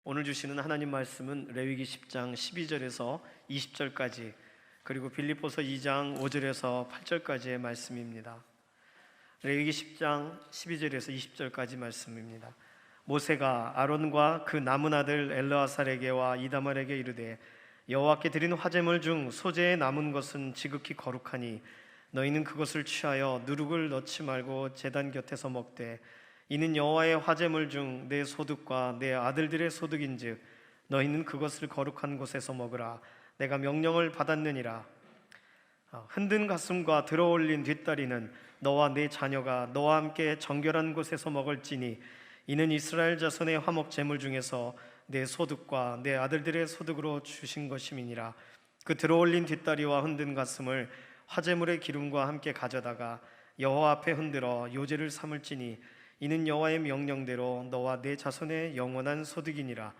오늘 주시는 하나님 말씀은 레위기 10장 12절에서 20절까지, 그리고 빌립보서 2장 5절에서 8절까지의 말씀입니다. 레위기 10장 12절에서 20절까지 말씀입니다. 모세가 아론과 그 남은 아들 엘르아살에게와 이다말에게 이르되, 여호와께 드린 화제물 중 소재에 남은 것은 지극히 거룩하니 너희는 그것을 취하여 누룩을 넣지 말고 제단 곁에서 먹되, 이는 여호와의 화제물 중 내 소득과 내 아들들의 소득인즉 너희는 그것을 거룩한 곳에서 먹으라. 내가 명령을 받았느니라. 흔든 가슴과 들어올린 뒷다리는 너와 네 자녀가 너와 함께 정결한 곳에서 먹을지니 이는 이스라엘 자손의 화목 제물 중에서 내 소득과 내 아들들의 소득으로 주신 것임이니라. 그 들어올린 뒷다리와 흔든 가슴을 화제물의 기름과 함께 가져다가 여호와 앞에 흔들어 요제를 삼을지니 이는 여호와의 명령대로 너와 네 자손의 영원한 소득이니라.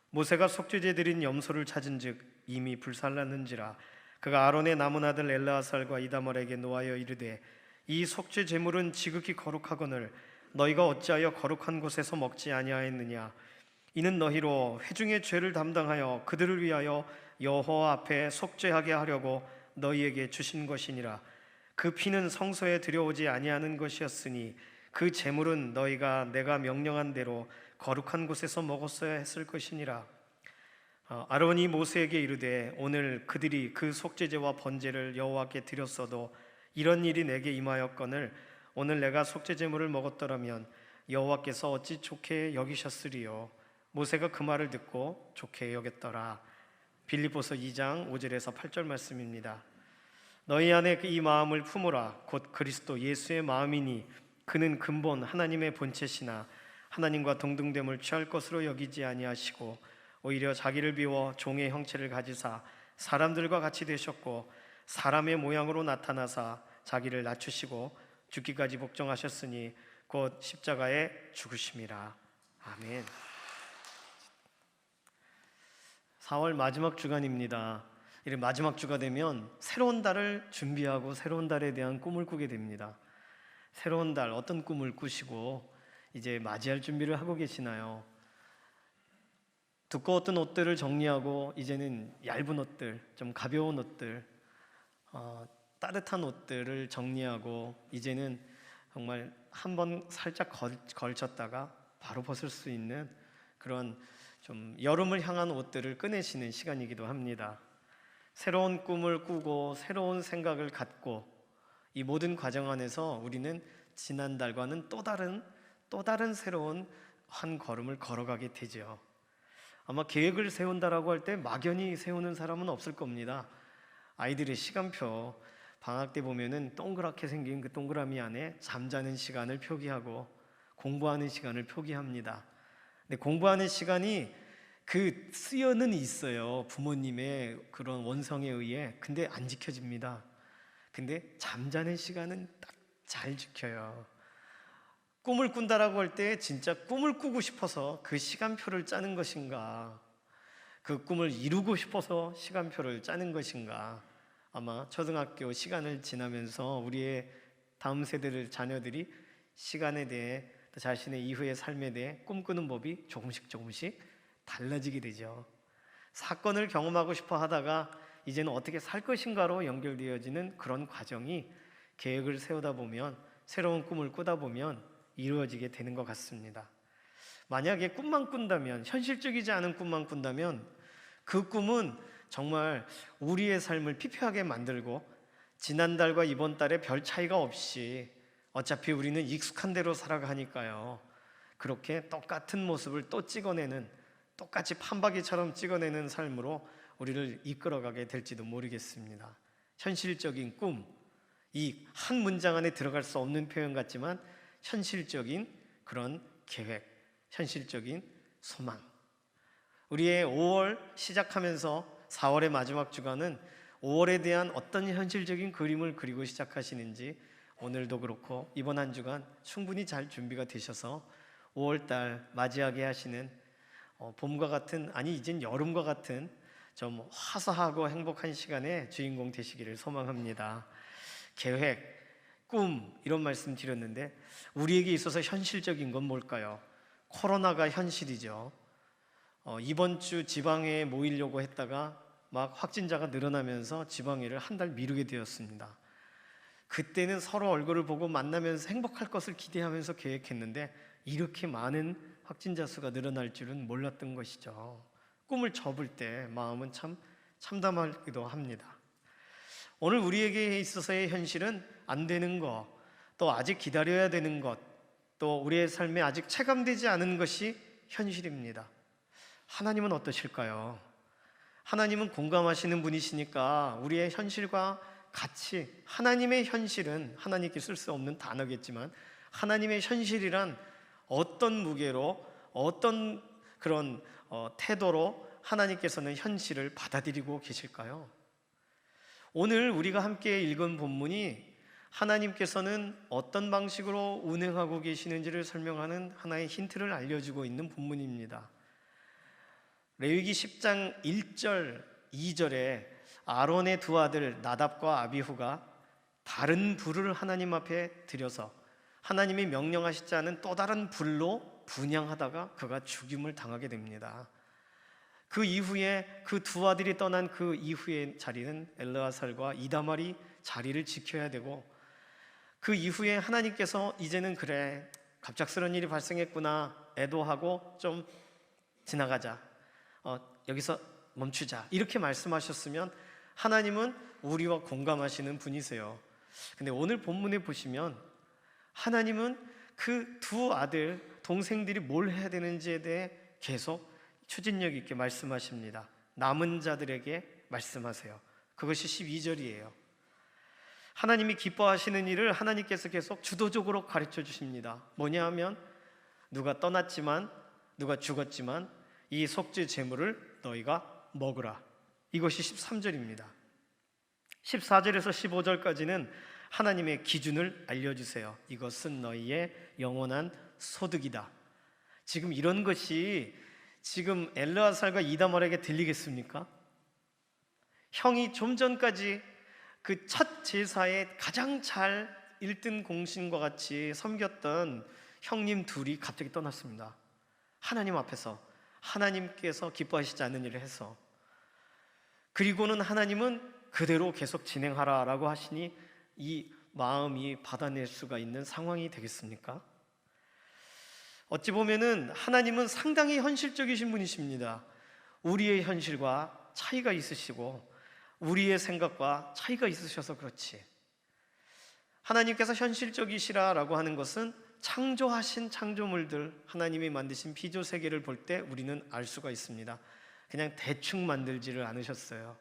모세가 속죄제 드린 염소를 찾은즉 이미 불살랐는지라. 그가 아론의 남은 아들 엘르아살과 이다말에게 노하여 이르되, 이 속죄 제물은 지극히 거룩하거늘 너희가 어찌하여 거룩한 곳에서 먹지 아니하였느냐. 이는 너희로 회중의 죄를 담당하여 그들을 위하여 여호와 앞에 속죄하게 하려고 너희에게 주신 것이니라. 그 피는 성소에 들여오지 아니하는 것이었으니 그 제물은 너희가 내가 명령한 대로 거룩한 곳에서 먹었어야 했을 것이니라. 아론이 모세에게 이르되, 오늘 그들이 그 속죄제와 번제를 여호와께 드렸어도 이런 일이 내게 임하였거늘 오늘 내가 속죄제물을 먹었더라면 여호와께서 어찌 좋게 여기셨으리요. 모세가 그 말을 듣고 좋게 여겼더라. 빌립보서 2장 5절에서 8절 말씀입니다. 너희 안에 이 마음을 품으라. 곧 그리스도 예수의 마음이니 그는 근본 하나님의 본체시나 하나님과 동등됨을 취할 것으로 여기지 아니하시고 오히려 자기를 비워 종의 형체를 가지사 사람들과 같이 되셨고 사람의 모양으로 나타나사 자기를 낮추시고 죽기까지 복종하셨으니 곧 십자가에 죽으심이라. 아멘. 4월 마지막 주간입니다. 이렇게 마지막 주가 되면 새로운 달을 준비하고 새로운 달에 대한 꿈을 꾸게 됩니다. 새로운 달 어떤 꿈을 꾸시고 이제 맞이할 준비를 하고 계시나요? 두꺼웠던 옷들을 정리하고 이제는 얇은 옷들, 좀 가벼운 옷들, 따뜻한 옷들을 정리하고 이제는 정말 한번 살짝 걸쳤다가 바로 벗을 수 있는 그런 좀 여름을 향한 옷들을 꺼내시는 시간이기도 합니다. 새로운 꿈을 꾸고 새로운 생각을 갖고 이 모든 과정 안에서 우리는 지난달과는 또 다른 새로운 한 걸음을 걸어가게 되죠. 아마 계획을 세운다라고 할 때 막연히 세우는 사람은 없을 겁니다. 아이들의 시간표, 방학 때 보면은 동그랗게 생긴 그 동그라미 안에 잠자는 시간을 표기하고 공부하는 시간을 표기합니다. 근데 공부하는 시간이 그 쓰여는 있어요. 부모님의 그런 원성에 의해. 근데 안 지켜집니다. 근데 잠자는 시간은 딱 잘 지켜요. 꿈을 꾼다라고 할 때 진짜 꿈을 꾸고 싶어서 그 시간표를 짜는 것인가, 그 꿈을 이루고 싶어서 시간표를 짜는 것인가. 아마 초등학교 시간을 지나면서 우리의 다음 세대들 자녀들이 시간에 대해 또 자신의 이후의 삶에 대해 꿈꾸는 법이 조금씩 달라지게 되죠. 사건을 경험하고 싶어 하다가 이제는 어떻게 살 것인가로 연결되어지는 그런 과정이 계획을 세우다 보면, 새로운 꿈을 꾸다 보면 이루어지게 되는 것 같습니다. 만약에 꿈만 꾼다면, 현실적이지 않은 꿈만 꾼다면 그 꿈은 정말 우리의 삶을 피폐하게 만들고 지난달과 이번 달에 별 차이가 없이 어차피 우리는 익숙한 대로 살아가니까요, 그렇게 똑같은 모습을 또 찍어내는, 똑같이 판박이처럼 찍어내는 삶으로 우리를 이끌어가게 될지도 모르겠습니다. 현실적인 꿈, 이 한 문장 안에 들어갈 수 없는 표현 같지만 현실적인 그런 계획, 현실적인 소망. 우리의 5월 시작하면서 4월의 마지막 주간은 5월에 대한 어떤 현실적인 그림을 그리고 시작하시는지 오늘도 그렇고 이번 한 주간 충분히 잘 준비가 되셔서 5월달 맞이하게 하시는 봄과 같은, 아니 이젠 여름과 같은 좀 화사하고 행복한 시간의 주인공 되시기를 소망합니다. 계획, 꿈, 이런 말씀 드렸는데 우리에게 있어서 현실적인 건 뭘까요? 코로나가 현실이죠. 이번 주 지방회에 모이려고 했다가 막 확진자가 늘어나면서 지방회를 한 달 미루게 되었습니다. 그때는 서로 얼굴을 보고 만나면서 행복할 것을 기대하면서 계획했는데 이렇게 많은 확진자 수가 늘어날 줄은 몰랐던 것이죠. 꿈을 접을 때 마음은 참 참담하기도 합니다. 오늘 우리에게 있어서의 현실은 안 되는 것, 또 아직 기다려야 되는 것, 또 우리의 삶에 아직 체감되지 않은 것이 현실입니다. 하나님은 어떠실까요? 하나님은 공감하시는 분이시니까 우리의 현실과 같이, 하나님의 현실은 하나님께 쓸 수 없는 단어겠지만 하나님의 현실이란 어떤 무게로, 어떤 그런 태도로 하나님께서는 현실을 받아들이고 계실까요? 오늘 우리가 함께 읽은 본문이 하나님께서는 어떤 방식으로 운행하고 계시는지를 설명하는 하나의 힌트를 알려주고 있는 본문입니다. 레위기 10장 1절, 2절에 아론의 두 아들 나답과 아비후가 다른 불을 하나님 앞에 들여서 하나님이 명령하시지 않은 또 다른 불로 분향하다가 그가 죽임을 당하게 됩니다. 그 이후에 그 두 아들이 떠난 그 이후의 자리는 엘르아살과 이다말이 자리를 지켜야 되고, 그 이후에 하나님께서 이제는 그래, 갑작스러운 일이 발생했구나, 애도하고 좀 지나가자, 여기서 멈추자, 이렇게 말씀하셨으면 하나님은 우리와 공감하시는 분이세요. 근데 오늘 본문에 보시면 하나님은 그 두 아들, 동생들이 뭘 해야 되는지에 대해 계속 추진력 있게 말씀하십니다. 남은 자들에게 말씀하세요. 그것이 12절이에요. 하나님이 기뻐하시는 일을 하나님께서 계속 주도적으로 가르쳐 주십니다. 뭐냐 하면 누가 떠났지만, 누가 죽었지만 이 속죄 제물을 너희가 먹으라. 이것이 13절입니다. 14절에서 15절까지는 하나님의 기준을 알려주세요. 이것은 너희의 영원한 소득이다. 지금 이런 것이 지금 엘르아살과 이다말에게 들리겠습니까? 형이 좀 전까지 그 첫 제사에 가장 잘 1등 공신과 같이 섬겼던 형님 둘이 갑자기 떠났습니다. 하나님 앞에서, 하나님께서 기뻐하시지 않는 일을 해서. 그리고는 하나님은 그대로 계속 진행하라라고 하시니 이 마음이 받아낼 수가 있는 상황이 되겠습니까? 어찌 보면은 하나님은 상당히 현실적이신 분이십니다. 우리의 현실과 차이가 있으시고 우리의 생각과 차이가 있으셔서 그렇지. 하나님께서 현실적이시라라고 하는 것은 창조하신 창조물들, 하나님이 만드신 피조 세계를 볼 때 우리는 알 수가 있습니다. 그냥 대충 만들지를 않으셨어요.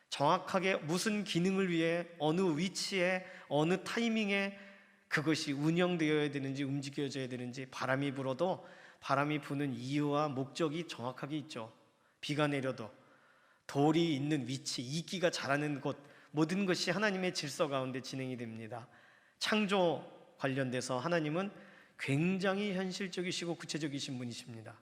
정확하게 무슨 기능을 위해, 어느 위치에, 어느 타이밍에 그것이 운영되어야 되는지, 움직여져야 되는지, 바람이 불어도 바람이 부는 이유와 목적이 정확하게 있죠. 비가 내려도 돌이 있는 위치, 이끼가 자라는 곳, 모든 것이 하나님의 질서 가운데 진행이 됩니다. 창조 관련돼서 하나님은 굉장히 현실적이시고 구체적이신 분이십니다.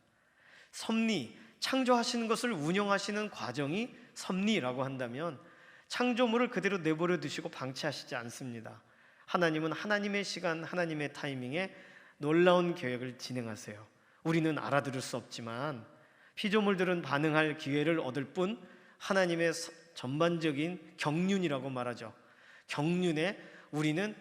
섭리, 창조하시는 것을 운영하시는 과정이 섭리라고 한다면 창조물을 그대로 내버려 두시고 방치하시지 않습니다. 하나님은 하나님의 시간, 하나님의 타이밍에 놀라운 계획을 진행하세요. 우리는 알아들을 수 없지만 피조물들은 반응할 기회를 얻을 뿐 하나님의 전반적인 경륜이라고 말하죠. 경륜에 우리는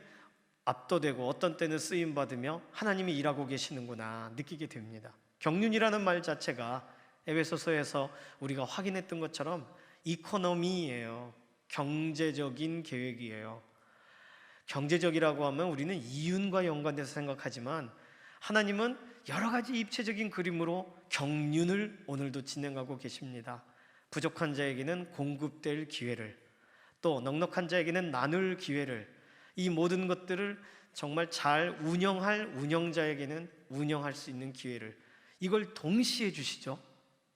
압도되고 어떤 때는 쓰임받으며 하나님이 일하고 계시는구나 느끼게 됩니다. 경륜이라는 말 자체가 에베소서에서 우리가 확인했던 것처럼 이코노미예요. 경제적인 계획이에요. 경제적이라고 하면 우리는 이윤과 연관돼서 생각하지만 하나님은 여러 가지 입체적인 그림으로 경륜을 오늘도 진행하고 계십니다. 부족한 자에게는 공급될 기회를, 또 넉넉한 자에게는 나눌 기회를, 이 모든 것들을 정말 잘 운영할 운영자에게는 운영할 수 있는 기회를, 이걸 동시에 주시죠.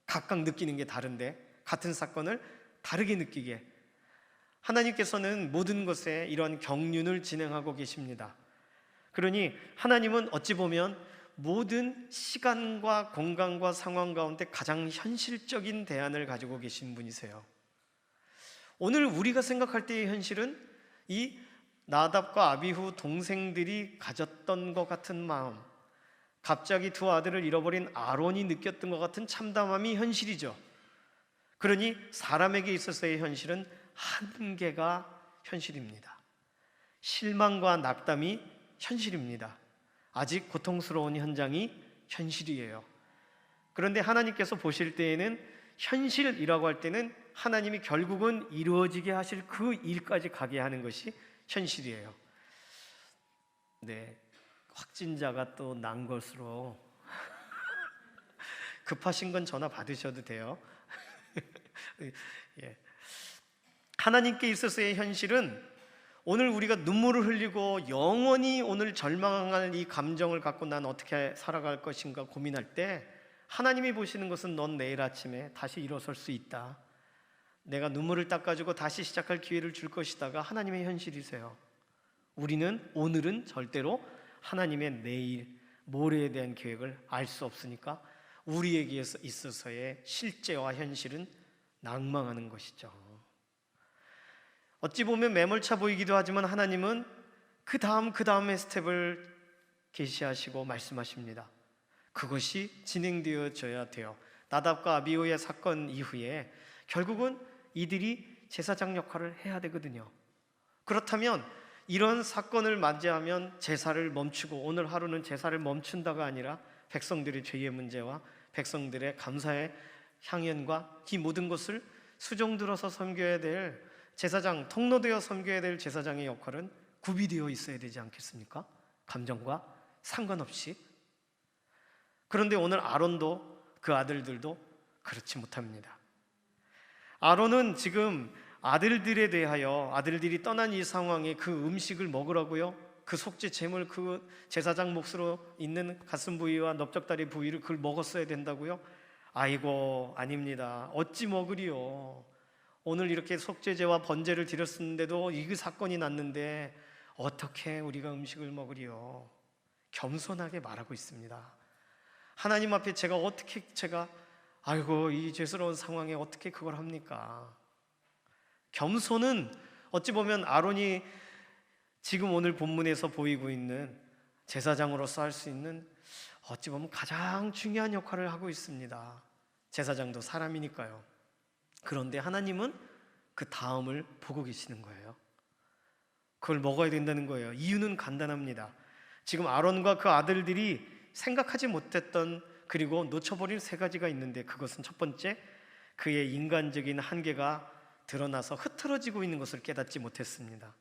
각각 느끼는 게 다른데 같은 사건을 다르게 느끼게 하나님께서는 모든 것에 이런 경륜을 진행하고 계십니다. 그러니 하나님은 어찌 보면 모든 시간과 공간과 상황 가운데 가장 현실적인 대안을 가지고 계신 분이세요. 오늘 우리가 생각할 때의 현실은 이 나답과 아비후 동생들이 가졌던 것 같은 마음, 갑자기 두 아들을 잃어버린 아론이 느꼈던 것 같은 참담함이 현실이죠. 그러니 사람에게 있어서의 현실은 한계가 현실입니다. 실망과 낙담이 현실입니다. 아직 고통스러운 현장이 현실이에요. 그런데 하나님께서 보실 때에는 현실이라고 할 때는 하나님이 결국은 이루어지게 하실 그 일까지 가게 하는 것이 현실이에요. 네, 확진자가 또 난 것으로 급하신 건 전화 받으셔도 돼요. 예. 하나님께 있어서의 현실은 오늘 우리가 눈물을 흘리고 영원히 오늘 절망할 이 감정을 갖고 난 어떻게 살아갈 것인가 고민할 때 하나님이 보시는 것은 넌 내일 아침에 다시 일어설 수 있다. 내가 눈물을 닦아주고 다시 시작할 기회를 줄 것이다가 하나님의 현실이세요. 우리는 오늘은 절대로 하나님의 내일, 모레에 대한 계획을 알 수 없으니까 우리에게 있어서의 실제와 현실은 낭망하는 것이죠. 어찌 보면 매몰차 보이기도 하지만 하나님은 그 다음의 스텝을 계시하시고 말씀하십니다. 그것이 진행되어져야 돼요. 나답과 아비후의 사건 이후에 결국은 이들이 제사장 역할을 해야 되거든요. 그렇다면 이런 사건을 맞이하면 제사를 멈추고 오늘 하루는 제사를 멈춘다가 아니라 백성들의 죄의 문제와 백성들의 감사의 향연과 이 모든 것을 수종들어서 섬겨야 될 제사장, 통로되어 섬겨야 될 제사장의 역할은 구비되어 있어야 되지 않겠습니까? 감정과 상관없이. 그런데 오늘 아론도 그 아들들도 그렇지 못합니다. 아론은 지금 아들들에 대하여 아들들이 떠난 이 상황에 그 음식을 먹으라고요? 그 속죄 제물, 그 제사장 몫으로 있는 가슴 부위와 넓적다리 부위를 그걸 먹었어야 된다고요? 아이고, 아닙니다. 어찌 먹으리요? 오늘 이렇게 속죄제와 번제를 드렸었는데도 이 사건이 났는데 어떻게 우리가 음식을 먹으리요? 겸손하게 말하고 있습니다. 하나님 앞에 제가 아이고 이 죄스러운 상황에 어떻게 그걸 합니까? 겸손은 어찌 보면 아론이 지금 오늘 본문에서 보이고 있는 제사장으로서 할 수 있는 어찌 보면 가장 중요한 역할을 하고 있습니다. 제사장도 사람이니까요. 그런데 하나님은 그 다음을 보고 계시는 거예요. 그걸 먹어야 된다는 거예요. 이유는 간단합니다. 지금 아론과 그 아들들이 생각하지 못했던 그리고 놓쳐버린 세 가지가 있는데 그것은 첫 번째, 그의 인간적인 한계가 드러나서 흐트러지고 있는 것을 깨닫지 못했습니다.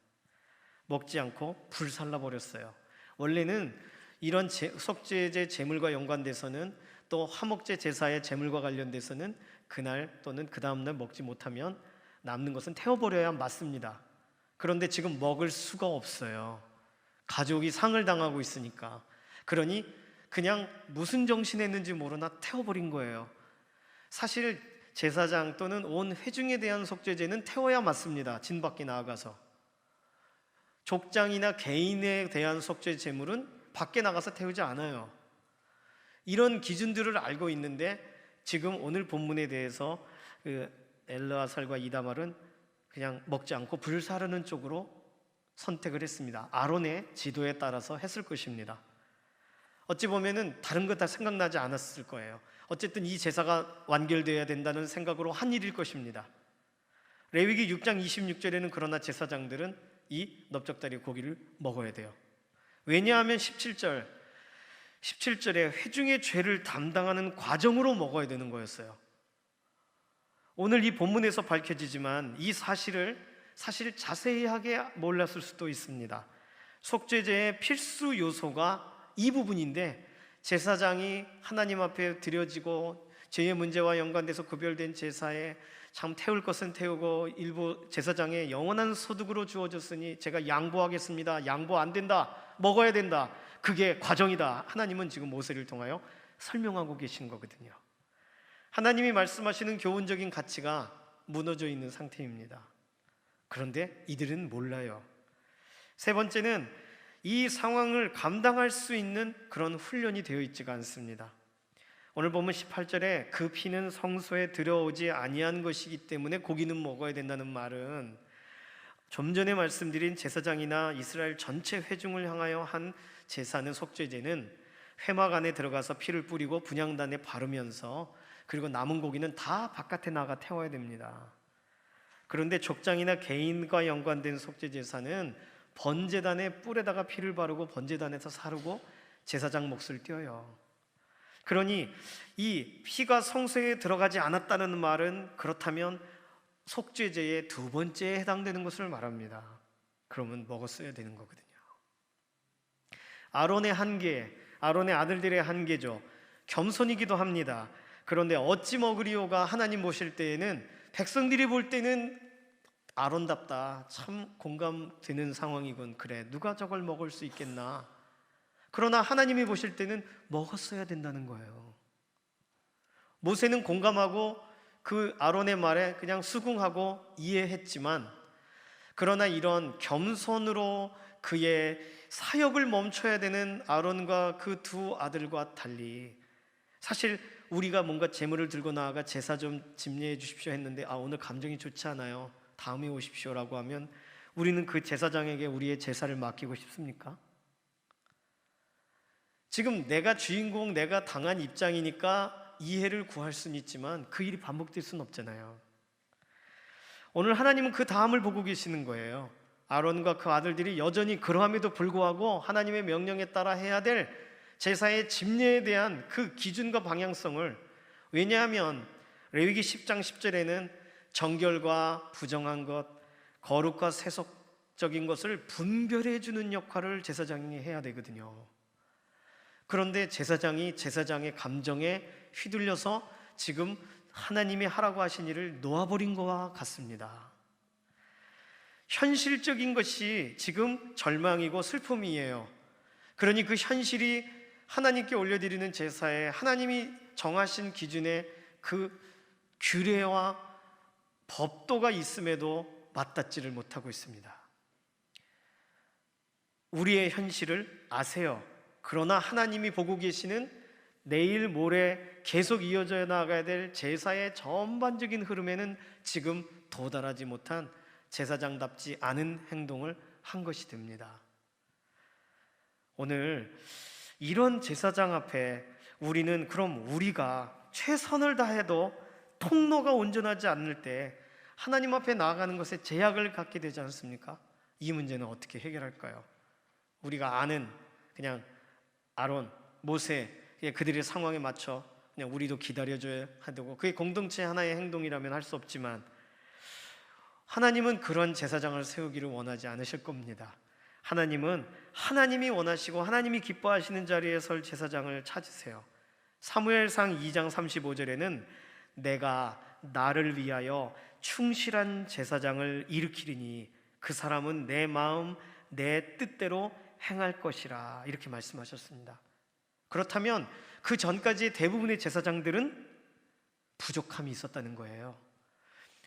먹지 않고 불살라 버렸어요. 원래는 이런 속죄제 제물과 연관돼서는 또 화목제 제사의 제물과 관련돼서는 그날 또는 그 다음날 먹지 못하면 남는 것은 태워버려야 맞습니다. 그런데 지금 먹을 수가 없어요. 가족이 상을 당하고 있으니까. 그러니 그냥 무슨 정신했는지 모르나 태워버린 거예요. 사실 제사장 또는 온 회중에 대한 속죄제는 태워야 맞습니다. 진 밖에 나아가서. 족장이나 개인에 대한 속죄 제물은 밖에 나가서 태우지 않아요. 이런 기준들을 알고 있는데 지금 오늘 본문에 대해서 엘르아살과 이다말은 그냥 먹지 않고 불사르는 쪽으로 선택을 했습니다. 아론의 지도에 따라서 했을 것입니다. 어찌 보면은 다른 거 다 생각나지 않았을 거예요. 어쨌든 이 제사가 완결되어야 된다는 생각으로 한 일일 것입니다. 레위기 6장 26절에는 그러나 제사장들은 이 넓적다리 고기를 먹어야 돼요. 왜냐하면 17절에 회중의 죄를 담당하는 과정으로 먹어야 되는 거였어요. 오늘 이 본문에서 밝혀지지만 이 사실 자세하게 몰랐을 수도 있습니다. 속죄제의 필수 요소가 이 부분인데 제사장이 하나님 앞에 드려지고 죄의 문제와 연관돼서 구별된 제사에 참 태울 것은 태우고 일부 제사장의 영원한 소득으로 주어졌으니 제가 양보하겠습니다. 양보 안 된다. 먹어야 된다. 그게 과정이다. 하나님은 지금 모세를 통하여 설명하고 계신 거거든요. 하나님이 말씀하시는 교훈적인 가치가 무너져 있는 상태입니다. 그런데 이들은 몰라요. 세 번째는 이 상황을 감당할 수 있는 그런 훈련이 되어 있지가 않습니다. 오늘 보면 18절에 그 피는 성소에 들어오지 아니한 것이기 때문에 고기는 먹어야 된다는 말은 좀 전에 말씀드린 제사장이나 이스라엘 전체 회중을 향하여 한 제사는 속죄제는 회막 안에 들어가서 피를 뿌리고 분향단에 바르면서, 그리고 남은 고기는 다 바깥에 나가 태워야 됩니다. 그런데 족장이나 개인과 연관된 속죄 제사는 번제단의 뿔에다가 피를 바르고 번제단에서 사르고 제사장 몫을 떼어요. 그러니 이 피가 성소에 들어가지 않았다는 말은 그렇다면 속죄제의 두 번째에 해당되는 것을 말합니다. 그러면 먹었어야 되는 거거든요. 아론의 한계, 아론의 아들들의 한계죠. 겸손이기도 합니다. 그런데 어찌 먹으리오가 하나님 보실 때에는, 백성들이 볼 때는 아론답다, 참 공감되는 상황이군, 그래 누가 저걸 먹을 수 있겠나. 그러나 하나님이 보실 때는 먹었어야 된다는 거예요. 모세는 공감하고 그 아론의 말에 그냥 수긍하고 이해했지만, 그러나 이런 겸손으로 그의 사역을 멈춰야 되는 아론과 그 두 아들과 달리, 사실 우리가 뭔가 제물을 들고 나아가 제사 좀 집례해 주십시오 했는데 오늘 감정이 좋지 않아요, 다음에 오십시오라고 하면 우리는 그 제사장에게 우리의 제사를 맡기고 싶습니까? 지금 내가 주인공, 내가 당한 입장이니까 이해를 구할 수는 있지만 그 일이 반복될 수는 없잖아요. 오늘 하나님은 그 다음을 보고 계시는 거예요. 아론과 그 아들들이 여전히 그러함에도 불구하고 하나님의 명령에 따라 해야 될 제사의 집례에 대한 그 기준과 방향성을, 왜냐하면 레위기 10장 10절에는 정결과 부정한 것, 거룩과 세속적인 것을 분별해 주는 역할을 제사장이 해야 되거든요. 그런데 제사장이 제사장의 감정에 휘둘려서 지금 하나님이 하라고 하신 일을 놓아버린 것과 같습니다. 현실적인 것이 지금 절망이고 슬픔이에요. 그러니 그 현실이 하나님께 올려드리는 제사에 하나님이 정하신 기준에 그 규례와 법도가 있음에도 맞닿지를 못하고 있습니다. 우리의 현실을 아세요. 그러나 하나님이 보고 계시는 내일 모레 계속 이어져 나가야 될 제사의 전반적인 흐름에는 지금 도달하지 못한 제사장답지 않은 행동을 한 것이 됩니다. 오늘 이런 제사장 앞에 우리는, 그럼 우리가 최선을 다해도 통로가 온전하지 않을 때 하나님 앞에 나아가는 것에 제약을 갖게 되지 않습니까? 이 문제는 어떻게 해결할까요? 우리가 아는 그냥 아론, 모세, 그들의 상황에 맞춰 그냥 우리도 기다려줘야 하고, 그게 공동체 하나의 행동이라면 할 수 없지만, 하나님은 그런 제사장을 세우기를 원하지 않으실 겁니다. 하나님은 하나님이 원하시고 하나님이 기뻐하시는 자리에 설 제사장을 찾으세요. 사무엘상 2장 35절에는 내가 나를 위하여 충실한 제사장을 일으키리니 그 사람은 내 마음 내 뜻대로 행할 것이라, 이렇게 말씀하셨습니다. 그렇다면 그 전까지의 대부분의 제사장들은 부족함이 있었다는 거예요.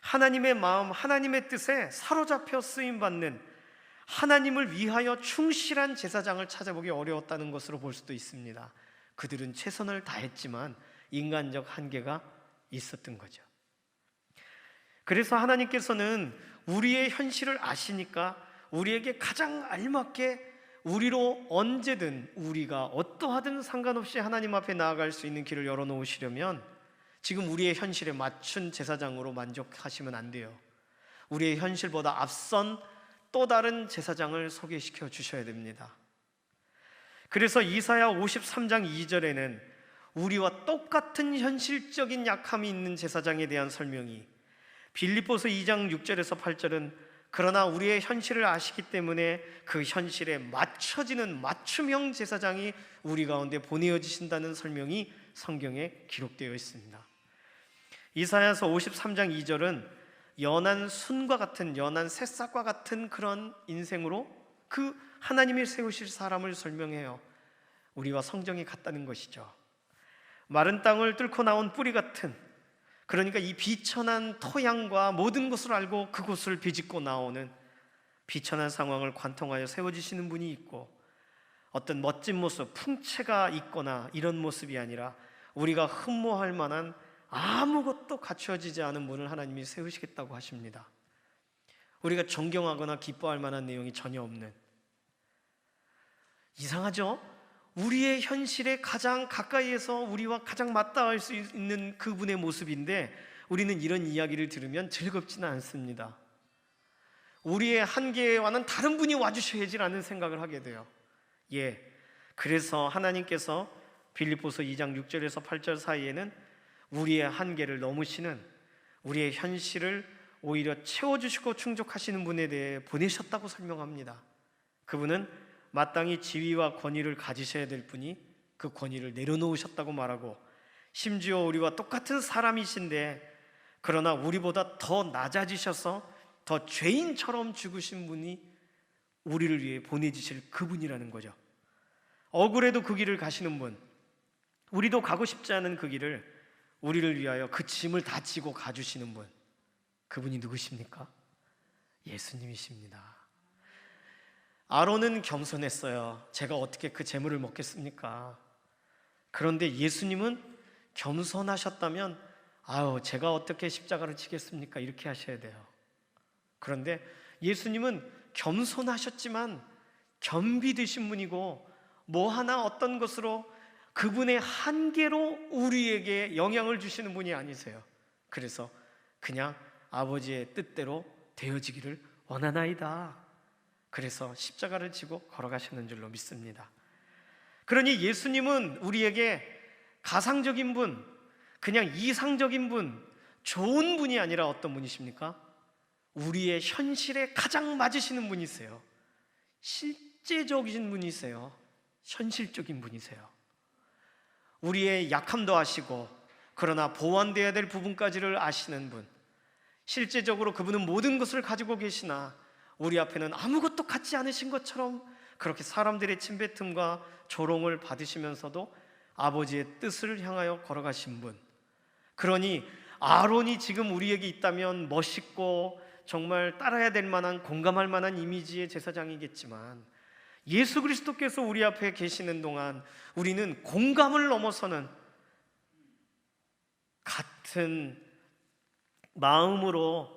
하나님의 마음, 하나님의 뜻에 사로잡혀 쓰임받는, 하나님을 위하여 충실한 제사장을 찾아보기 어려웠다는 것으로 볼 수도 있습니다. 그들은 최선을 다했지만 인간적 한계가 있었던 거죠. 그래서 하나님께서는 우리의 현실을 아시니까 우리에게 가장 알맞게, 우리로 언제든 우리가 어떠하든 상관없이 하나님 앞에 나아갈 수 있는 길을 열어놓으시려면 지금 우리의 현실에 맞춘 제사장으로 만족하시면 안 돼요. 우리의 현실보다 앞선 또 다른 제사장을 소개시켜 주셔야 됩니다. 그래서 이사야 53장 2절에는 우리와 똑같은 현실적인 약함이 있는 제사장에 대한 설명이, 빌립보서 2장 6절에서 8절은 그러나 우리의 현실을 아시기 때문에 그 현실에 맞춰지는 맞춤형 제사장이 우리 가운데 보내어지신다는 설명이 성경에 기록되어 있습니다. 이사야서 53장 2절은 연한 순과 같은, 연한 새싹과 같은 그런 인생으로 그 하나님이 세우실 사람을 설명해요. 우리와 성정이 같다는 것이죠. 마른 땅을 뚫고 나온 뿌리 같은, 그러니까 이 비천한 토양과 모든 것을 알고 그곳을 비집고 나오는 비천한 상황을 관통하여 세워지시는 분이 있고, 어떤 멋진 모습, 풍채가 있거나 이런 모습이 아니라 우리가 흠모할 만한 아무것도 갖추어지지 않은 분을 하나님이 세우시겠다고 하십니다. 우리가 존경하거나 기뻐할 만한 내용이 전혀 없는, 이상하죠? 우리의 현실에 가장 가까이에서 우리와 가장 맞닿을 수 있는 그분의 모습인데 우리는 이런 이야기를 들으면 즐겁지는 않습니다. 우리의 한계와는 다른 분이 와주셔야지라는 생각을 하게 돼요. 그래서 하나님께서 빌립보서 2장 6절에서 8절 사이에는 우리의 한계를 넘으시는, 우리의 현실을 오히려 채워주시고 충족하시는 분에 대해 보내셨다고 설명합니다. 그분은 마땅히 지위와 권위를 가지셔야 될 분이 그 권위를 내려놓으셨다고 말하고, 심지어 우리와 똑같은 사람이신데 그러나 우리보다 더 낮아지셔서 더 죄인처럼 죽으신 분이 우리를 위해 보내주실 그분이라는 거죠. 억울해도 그 길을 가시는 분, 우리도 가고 싶지 않은 그 길을 우리를 위하여 그 짐을 다 지고 가주시는 분, 그분이 누구십니까? 예수님이십니다. 아론은 겸손했어요. 제가 어떻게 그 재물을 먹겠습니까? 그런데 예수님은 겸손하셨다면 제가 어떻게 십자가를 지겠습니까? 이렇게 하셔야 돼요. 그런데 예수님은 겸손하셨지만 겸비되신 분이고 뭐 하나 어떤 것으로 그분의 한계로 우리에게 영향을 주시는 분이 아니세요. 그래서 그냥 아버지의 뜻대로 되어지기를 원하나이다. 그래서 십자가를 지고 걸어가시는 줄로 믿습니다. 그러니 예수님은 우리에게 가상적인 분, 그냥 이상적인 분, 좋은 분이 아니라 어떤 분이십니까? 우리의 현실에 가장 맞으시는 분이세요. 실제적인 분이세요. 현실적인 분이세요. 우리의 약함도 아시고 그러나 보완되어야 될 부분까지를 아시는 분, 실제적으로 그분은 모든 것을 가지고 계시나 우리 앞에는 아무것도 갖지 않으신 것처럼 그렇게 사람들의 침뱉음과 조롱을 받으시면서도 아버지의 뜻을 향하여 걸어가신 분, 그러니 아론이 지금 우리에게 있다면 멋있고 정말 따라야 될 만한, 공감할 만한 이미지의 제사장이겠지만 예수 그리스도께서 우리 앞에 계시는 동안 우리는 공감을 넘어서는 같은 마음으로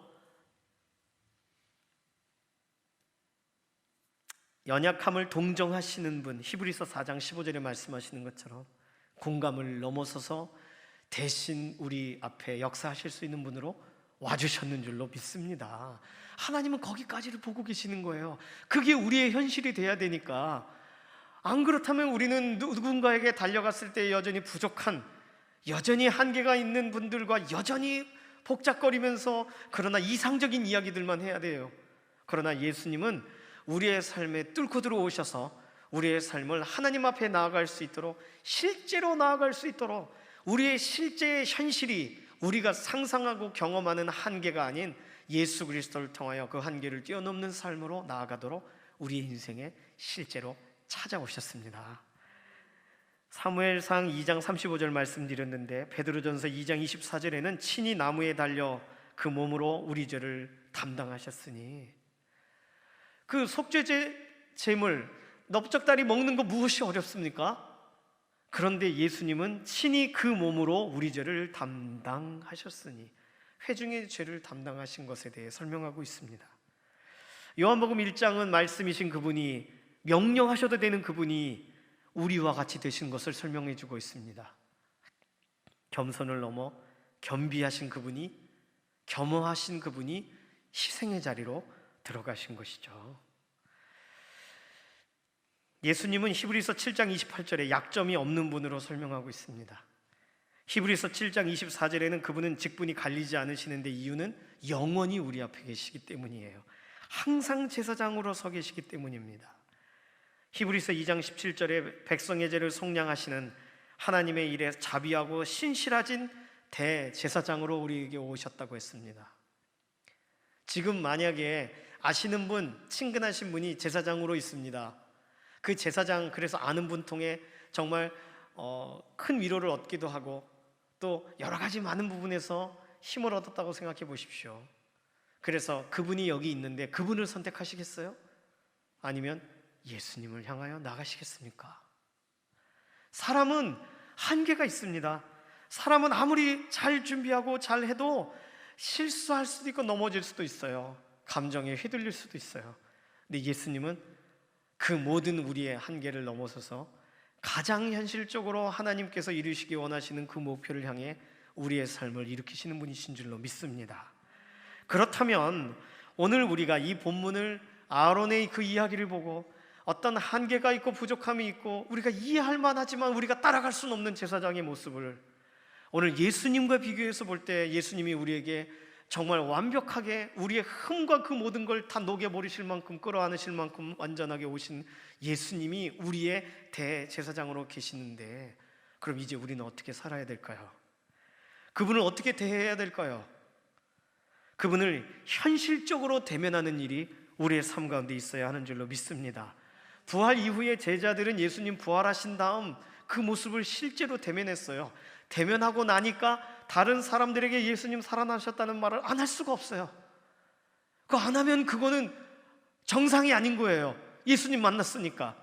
연약함을 동정하시는 분, 히브리서 4장 15절에 말씀하시는 것처럼 공감을 넘어서서 대신 우리 앞에 역사하실 수 있는 분으로 와주셨는 줄로 믿습니다. 하나님은 거기까지를 보고 계시는 거예요. 그게 우리의 현실이 돼야 되니까. 안 그렇다면 우리는 누군가에게 달려갔을 때 여전히 부족한, 여전히 한계가 있는 분들과 여전히 복잡거리면서 그러나 이상적인 이야기들만 해야 돼요. 그러나 예수님은 우리의 삶에 뚫고 들어오셔서 우리의 삶을 하나님 앞에 나아갈 수 있도록, 실제로 나아갈 수 있도록, 우리의 실제의 현실이 우리가 상상하고 경험하는 한계가 아닌 예수 그리스도를 통하여 그 한계를 뛰어넘는 삶으로 나아가도록 우리의 인생에 실제로 찾아오셨습니다. 사무엘상 2장 35절 말씀드렸는데 베드로전서 2장 24절에는 친히 나무에 달려 그 몸으로 우리 죄를 담당하셨으니, 그 속죄제 제물 넓적다리 먹는 거 무엇이 어렵습니까? 그런데 예수님은 친히 그 몸으로 우리 죄를 담당하셨으니, 회중의 죄를 담당하신 것에 대해 설명하고 있습니다. 요한복음 1장은 말씀이신 그분이, 명령하셔도 되는 그분이 우리와 같이 되신 것을 설명해 주고 있습니다. 겸손을 넘어 겸비하신 그분이, 겸허하신 그분이 희생의 자리로 들어가신 것이죠. 예수님은 히브리서 7장 28절에 약점이 없는 분으로 설명하고 있습니다. 히브리서 7장 24절에는 그분은 직분이 갈리지 않으시는데 이유는 영원히 우리 앞에 계시기 때문이에요. 항상 제사장으로 서 계시기 때문입니다. 히브리서 2장 17절에 백성의 죄를 속량하시는 하나님의 일에 자비하고 신실하신 대제사장으로 우리에게 오셨다고 했습니다. 지금 만약에 아시는 분, 친근하신 분이 제사장으로 있습니다. 그 제사장, 그래서 아는 분 통해 정말 큰 위로를 얻기도 하고 또 여러 가지 많은 부분에서 힘을 얻었다고 생각해 보십시오. 그래서 그분이 여기 있는데 그분을 선택하시겠어요? 아니면 예수님을 향하여 나가시겠습니까? 사람은 한계가 있습니다. 사람은 아무리 잘 준비하고 잘 해도 실수할 수도 있고 넘어질 수도 있어요. 감정에 휘둘릴 수도 있어요. 근데 예수님은 그 모든 우리의 한계를 넘어서서 가장 현실적으로 하나님께서 이루시기 원하시는 그 목표를 향해 우리의 삶을 일으키시는 분이신 줄로 믿습니다. 그렇다면 오늘 우리가 이 본문을, 아론의 그 이야기를 보고 어떤 한계가 있고 부족함이 있고 우리가 이해할 만하지만 우리가 따라갈 수는 없는 제사장의 모습을 오늘 예수님과 비교해서 볼 때, 예수님이 우리에게 정말 완벽하게 우리의 흠과 그 모든 걸 다 녹여버리실 만큼, 끌어안으실 만큼 완전하게 오신 예수님이 우리의 대제사장으로 계시는데, 그럼 이제 우리는 어떻게 살아야 될까요? 그분을 어떻게 대해야 될까요? 그분을 현실적으로 대면하는 일이 우리의 삶 가운데 있어야 하는 줄로 믿습니다. 부활 이후에 제자들은 예수님 부활하신 다음 그 모습을 실제로 대면했어요. 대면하고 나니까 다른 사람들에게 예수님 살아나셨다는 말을 안 할 수가 없어요. 그거 안 하면 그거는 정상이 아닌 거예요. 예수님 만났으니까.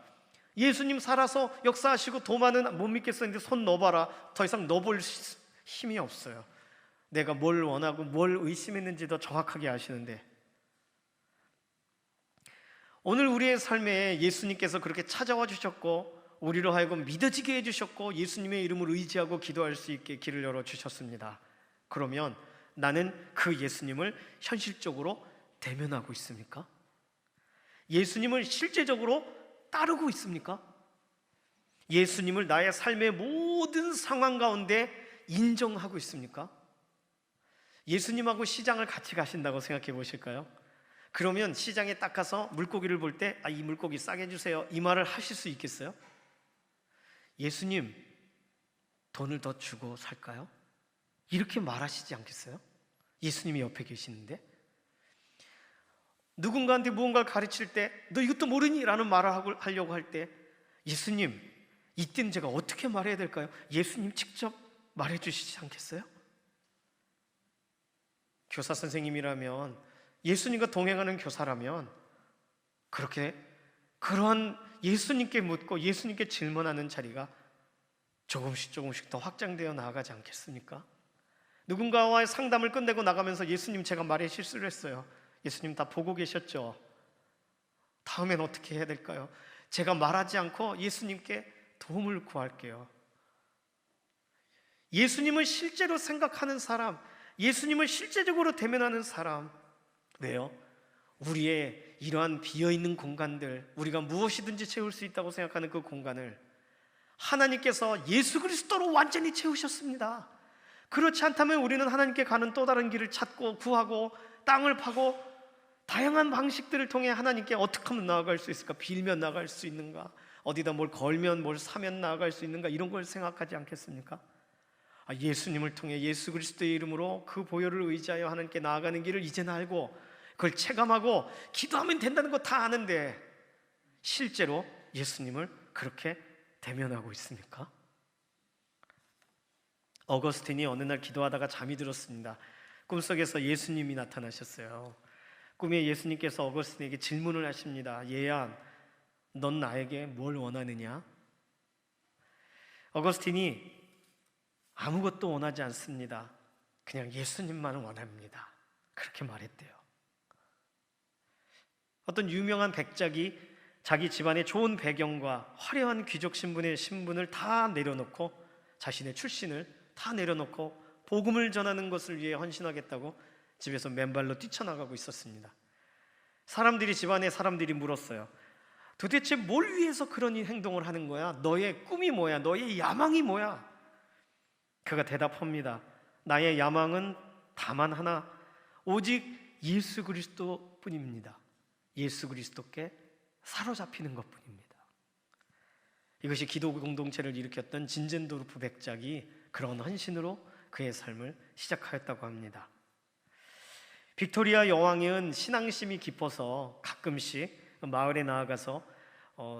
예수님 살아서 역사하시고 도마는 못 믿겠었는데 손 넣어봐라. 더 이상 넣어볼 힘이 없어요. 내가 뭘 원하고 뭘 의심했는지도 정확하게 아시는데, 오늘 우리의 삶에 예수님께서 그렇게 찾아와 주셨고 우리로 하여금 믿어지게 해주셨고 예수님의 이름을 의지하고 기도할 수 있게 길을 열어주셨습니다. 그러면 나는 그 예수님을 현실적으로 대면하고 있습니까? 예수님을 실제적으로 따르고 있습니까? 예수님을 나의 삶의 모든 상황 가운데 인정하고 있습니까? 예수님하고 시장을 같이 가신다고 생각해 보실까요? 그러면 시장에 딱 가서 물고기를 볼 때 이 물고기 싸게 주세요, 이 말을 하실 수 있겠어요? 예수님, 돈을 더 주고 살까요? 이렇게 말하시지 않겠어요? 예수님이 옆에 계시는데. 누군가한테 무언가를 가르칠 때 너 이것도 모르니? 라는 말을 하려고 할 때 예수님, 이때는 제가 어떻게 말해야 될까요? 예수님 직접 말해 주시지 않겠어요? 교사 선생님이라면, 예수님과 동행하는 교사라면 그렇게 그러한 예수님께 묻고 예수님께 질문하는 자리가 조금씩 더 확장되어 나아가지 않겠습니까? 누군가와의 상담을 끝내고 나가면서 예수님, 제가 말에 실수를 했어요. 예수님 다 보고 계셨죠? 다음엔 어떻게 해야 될까요? 제가 말하지 않고 예수님께 도움을 구할게요. 예수님을 실제로 생각하는 사람, 예수님을 실제적으로 대면하는 사람. 왜요? 우리의 이러한 비어있는 공간들, 우리가 무엇이든지 채울 수 있다고 생각하는 그 공간을 하나님께서 예수 그리스도로 완전히 채우셨습니다. 그렇지 않다면 우리는 하나님께 가는 또 다른 길을 찾고 구하고 땅을 파고 다양한 방식들을 통해 하나님께 어떻게 하면 나아갈 수 있을까? 빌면 나아갈 수 있는가? 어디다 뭘 걸면, 뭘 사면 나아갈 수 있는가? 이런 걸 생각하지 않겠습니까? 예수님을 통해 예수 그리스도의 이름으로 그 보혈을 의지하여 하나님께 나아가는 길을 이제는 알고 그걸 체감하고 기도하면 된다는 거 다 아는데 실제로 예수님을 그렇게 대면하고 있습니까? 어거스틴이 어느 날 기도하다가 잠이 들었습니다. 꿈속에서 예수님이 나타나셨어요. 꿈에 예수님께서 어거스틴에게 질문을 하십니다. 얘야, 넌 나에게 뭘 원하느냐? 어거스틴이 아무것도 원하지 않습니다. 그냥 예수님만을 원합니다. 그렇게 말했대요. 어떤 유명한 백작이 자기 집안의 좋은 배경과 화려한 귀족 신분의 신분을 다 내려놓고, 자신의 출신을 다 내려놓고 복음을 전하는 것을 위해 헌신하겠다고 집에서 맨발로 뛰쳐나가고 있었습니다. 집안의 사람들이 물었어요. 도대체 뭘 위해서 그런 행동을 하는 거야? 너의 꿈이 뭐야? 너의 야망이 뭐야? 그가 대답합니다. 나의 야망은 다만 하나, 오직 예수 그리스도 뿐입니다. 예수 그리스도께 사로잡히는 것뿐입니다. 이것이 기도 공동체를 일으켰던 진젠도르프 백작이 그런 헌신으로 그의 삶을 시작하였다고 합니다. 빅토리아 여왕은 신앙심이 깊어서 가끔씩 마을에 나아가서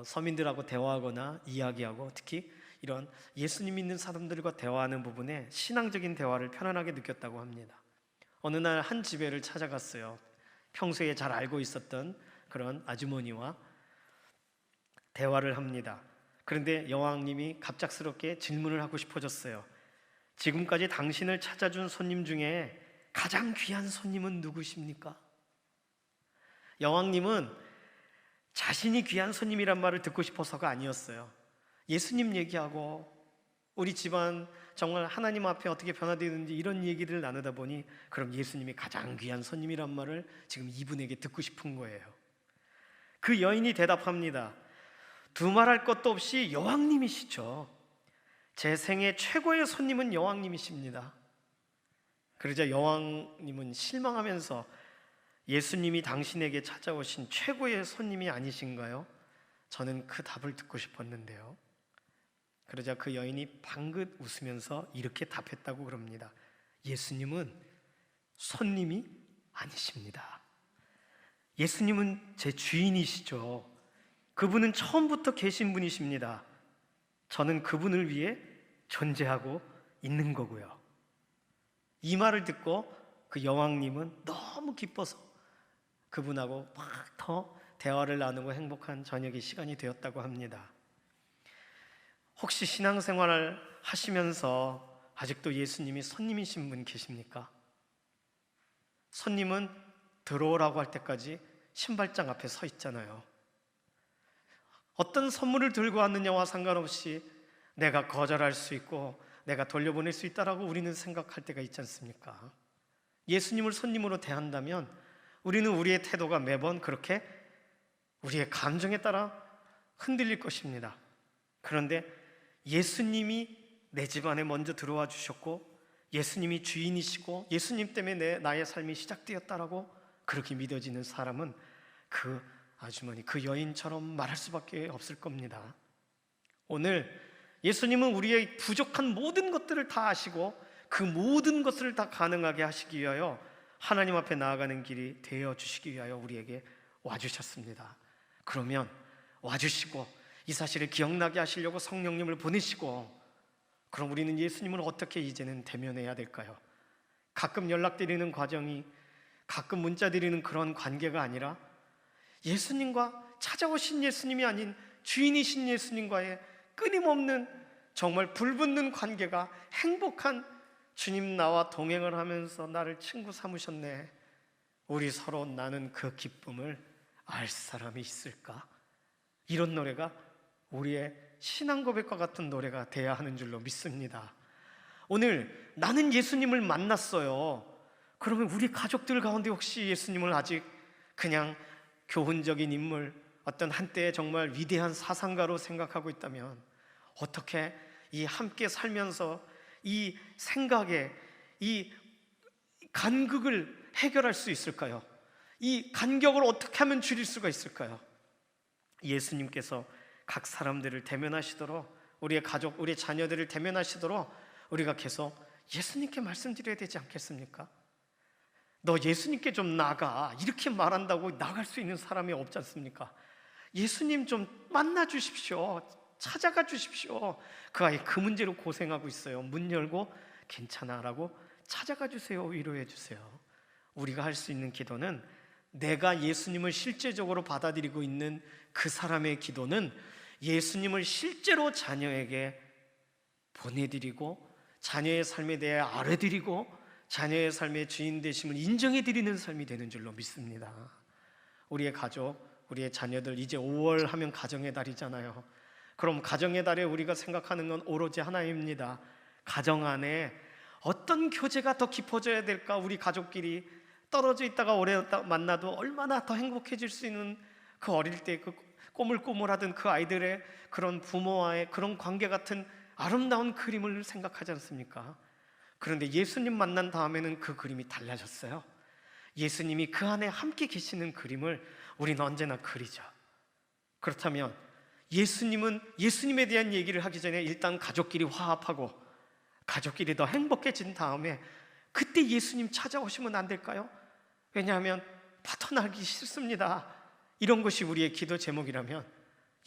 서민들하고 대화하거나 이야기하고, 특히 이런 예수님 믿는 사람들과 대화하는 부분에 신앙적인 대화를 편안하게 느꼈다고 합니다. 어느 날 한 집에를 찾아갔어요. 평소에 잘 알고 있었던 그런 아주머니와 대화를 합니다. 그런데 여왕님이 갑작스럽게 질문을 하고 싶어졌어요. 지금까지 당신을 찾아준 손님 중에 가장 귀한 손님은 누구십니까? 여왕님은 자신이 귀한 손님이란 말을 듣고 싶어서가 아니었어요. 예수님 얘기하고 우리 집안 정말 하나님 앞에 어떻게 변화되는지 이런 얘기를 나누다 보니 그럼 예수님이 가장 귀한 손님이란 말을 지금 이분에게 듣고 싶은 거예요. 그 여인이 대답합니다. 두말할 것도 없이 여왕님이시죠. 제 생애 최고의 손님은 여왕님이십니다. 그러자 여왕님은 실망하면서 예수님이 당신에게 찾아오신 최고의 손님이 아니신가요? 저는 그 답을 듣고 싶었는데요. 그러자 그 여인이 방긋 웃으면서 이렇게 답했다고 그럽니다. 예수님은 손님이 아니십니다. 예수님은 제 주인이시죠. 그분은 처음부터 계신 분이십니다. 저는 그분을 위해 존재하고 있는 거고요. 이 말을 듣고 그 여왕님은 너무 기뻐서 그분하고 막 더 대화를 나누고 행복한 저녁의 시간이 되었다고 합니다. 혹시 신앙생활을 하시면서 아직도 예수님이 손님이신 분 계십니까? 손님은 들어오라고 할 때까지 신발장 앞에 서 있잖아요. 어떤 선물을 들고 왔느냐와 상관없이 내가 거절할 수 있고 내가 돌려보낼 수 있다라고 우리는 생각할 때가 있지 않습니까? 예수님을 손님으로 대한다면 우리는 우리의 태도가 매번 그렇게 우리의 감정에 따라 흔들릴 것입니다. 그런데 예수님이 내 집 안에 먼저 들어와 주셨고 예수님이 주인이시고 예수님 때문에 나의 삶이 시작되었다라고 그렇게 믿어지는 사람은 그 아주머니, 그 여인처럼 말할 수밖에 없을 겁니다. 오늘 예수님은 우리의 부족한 모든 것들을 다 아시고 그 모든 것을 다 가능하게 하시기 위하여 하나님 앞에 나아가는 길이 되어 주시기 위하여 우리에게 와주셨습니다. 그러면 와주시고 이 사실을 기억나게 하시려고 성령님을 보내시고, 그럼 우리는 예수님을 어떻게 이제는 대면해야 될까요? 가끔 연락드리는 과정이, 가끔 문자 드리는 그런 관계가 아니라 예수님과 찾아오신 예수님이 아닌 주인이신 예수님과의 끊임없는 정말 불붙는 관계가 행복한, 주님 나와 동행을 하면서 나를 친구 삼으셨네, 우리 서로 나는 그 기쁨을 알 사람이 있을까? 이런 노래가 우리의 신앙 고백과 같은 노래가 돼야 하는 줄로 믿습니다. 오늘 나는 예수님을 만났어요. 그러면 우리 가족들 가운데 혹시 예수님을 아직 그냥 교훈적인 인물, 어떤 한때의 정말 위대한 사상가로 생각하고 있다면 어떻게 이 함께 살면서 이 생각에 이 간극을 해결할 수 있을까요? 이 간격을 어떻게 하면 줄일 수가 있을까요? 예수님께서 각 사람들을 대면하시도록, 우리의 가족, 우리의 자녀들을 대면하시도록 우리가 계속 예수님께 말씀드려야 되지 않겠습니까? 너 예수님께 좀 나가, 이렇게 말한다고 나갈 수 있는 사람이 없지 않습니까? 예수님 좀 만나 주십시오. 찾아가 주십시오. 그 아이 그 문제로 고생하고 있어요. 문 열고 괜찮아 라고 찾아가 주세요. 위로해 주세요. 우리가 할 수 있는 기도는, 내가 예수님을 실제적으로 받아들이고 있는 그 사람의 기도는 예수님을 실제로 자녀에게 보내드리고 자녀의 삶에 대해 알아드리고 자녀의 삶의 주인 되심을 인정해드리는 삶이 되는 줄로 믿습니다. 우리의 가족, 우리의 자녀들, 이제 5월 하면 가정의 달이잖아요. 그럼 가정의 달에 우리가 생각하는 건 오로지 하나입니다. 가정 안에 어떤 교제가 더 깊어져야 될까? 우리 가족끼리 떨어져 있다가 오래 만나도 얼마나 더 행복해질 수 있는, 그 어릴 때 그 꼬물꼬물하던 그 아이들의 그런 부모와의 그런 관계 같은 아름다운 그림을 생각하지 않습니까? 그런데 예수님 만난 다음에는 그 그림이 달라졌어요. 예수님이 그 안에 함께 계시는 그림을 우리는 언제나 그리죠. 그렇다면 예수님은 예수님에 대한 얘기를 하기 전에 일단 가족끼리 화합하고 가족끼리 더 행복해진 다음에 그때 예수님 찾아오시면 안 될까요? 왜냐하면 파토나기 싫습니다. 이런 것이 우리의 기도 제목이라면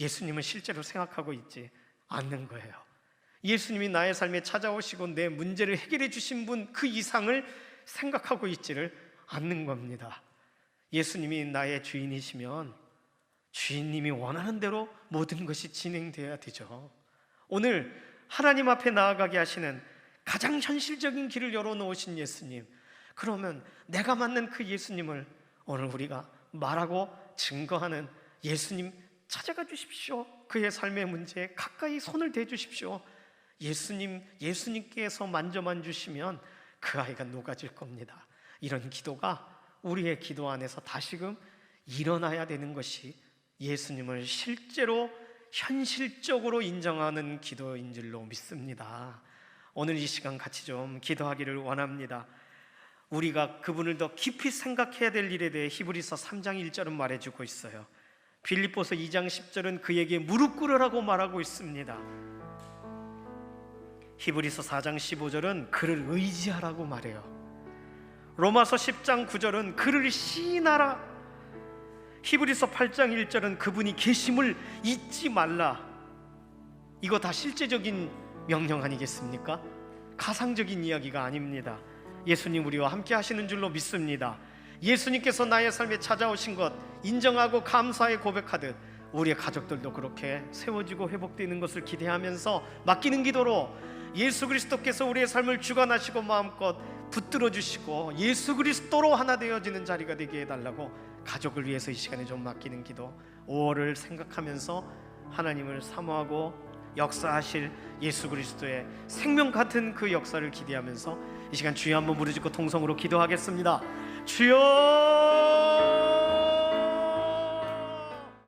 예수님은 실제로 생각하고 있지 않는 거예요. 예수님이 나의 삶에 찾아오시고 내 문제를 해결해 주신 분 그 이상을 생각하고 있지를 않는 겁니다. 예수님이 나의 주인이시면 주인님이 원하는 대로 모든 것이 진행되어야 되죠. 오늘 하나님 앞에 나아가게 하시는 가장 현실적인 길을 열어놓으신 예수님, 그러면 내가 만난 그 예수님을 오늘 우리가 말하고 증거하는 예수님 찾아가 주십시오. 그의 삶의 문제에 가까이 손을 대 주십시오. 예수님께서 만져만 주시면 그 아이가 녹아질 겁니다. 이런 기도가 우리의 기도 안에서 다시금 일어나야 되는 것이 예수님을 실제로 현실적으로 인정하는 기도인 줄로 믿습니다. 오늘 이 시간 같이 좀 기도하기를 원합니다. 우리가 그분을 더 깊이 생각해야 될 일에 대해 히브리서 3장 1절은 말해주고 있어요. 빌립보서 2장 10절은 그에게 무릎 꿇으라고 말하고 있습니다. 히브리서 4장 15절은 그를 의지하라고 말해요. 로마서 10장 9절은 그를 시인하라. 히브리서 8장 1절은 그분이 계심을 잊지 말라. 이거 다 실제적인 명령 아니겠습니까? 가상적인 이야기가 아닙니다. 예수님 우리와 함께 하시는 줄로 믿습니다. 예수님께서 나의 삶에 찾아오신 것 인정하고 감사에 고백하듯 우리의 가족들도 그렇게 세워지고 회복되는 것을 기대하면서 맡기는 기도로 예수 그리스도께서 우리의 삶을 주관하시고 마음껏 붙들어 주시고 예수 그리스도로 하나 되어지는 자리가 되게 해달라고 가족을 위해서 이 시간에 좀 맡기는 기도, 5월을 생각하면서 하나님을 사모하고 역사하실 예수 그리스도의 생명 같은 그 역사를 기대하면서 이 시간 주여 한번 부르짖고 통성으로 기도하겠습니다. 주여